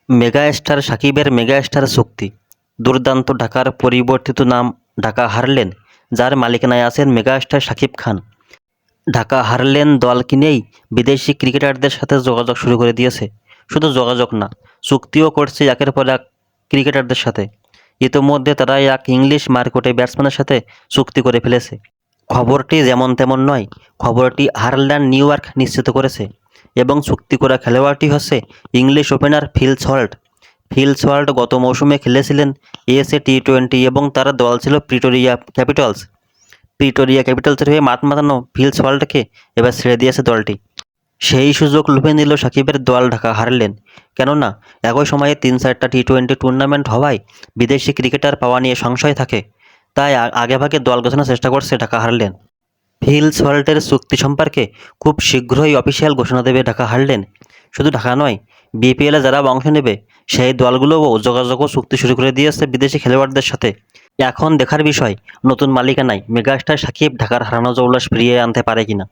Megastar সাকিবের megastar চুক্তি। দুর্দান্ত ঢাকার পরিবর্তিত নাম ঢাকা হারলেন, যার মালিকানায় আছেন মেগাস্টার শাকিব খান। ঢাকা হারলেন দল কিনেই বিদেশি ক্রিকেটারদের সাথে যোগাযোগ শুরু করে দিয়েছে। শুধু যোগাযোগ না, চুক্তিও করছে একের পর এক ক্রিকেটারদের সাথে। ইতোমধ্যে তারা এক ইংলিশ মার্কেটে ব্যাটসম্যানের সাথে চুক্তি করে ফেলেছে। খবরটি যেমন তেমন নয়, খবরটি হারল্যান্ড নিউ ইয়র্ক নিশ্চিত করেছে এবং চুক্তি করা খেলোয়াড়টি হচ্ছে English opener Phil Salt. Phil Salt গত মৌসুমে খেলেছিলেন এএসএ টি-20 এবং তার দল ছিল প্রিটোরিয়া ক্যাপিটালস। প্রিটোরিয়া ক্যাপিটালসের হয়ে মাঠ মাতানো ফিল সল্টকে এবার ছেড়ে দিয়েছে দলটি। সেই সুযোগ লুফে নিল সাকিবের দল ঢাকা হারলেন। কেননা একই সময়ে 3-4টা টি-20 টুর্নামেন্ট হওয়ায় বিদেশি ক্রিকেটার পাওয়া নিয়ে সংশয় থাকে, তাই আগেভাগে দল গোছানোর চেষ্টা করছে ঢাকা হারলেন। ফিল সল্টের চুক্তি সম্পর্কে খুব শীঘ্রই অফিসিয়াল ঘোষণা দেবে ঢাকা হারলেন। শুধু ঢাকা নয়, বিপিএলে যারা অংশ নেবে সেই দলগুলোও যোগাযোগ ও চুক্তি শুরু করে দিয়েছে বিদেশি খেলোয়াড়দের সাথে। এখন দেখার বিষয় নতুন মালিকানায় মেগাস্টার সাকিব ঢাকার হারানো জৌলস ফিরিয়ে আনতে পারে কিনা।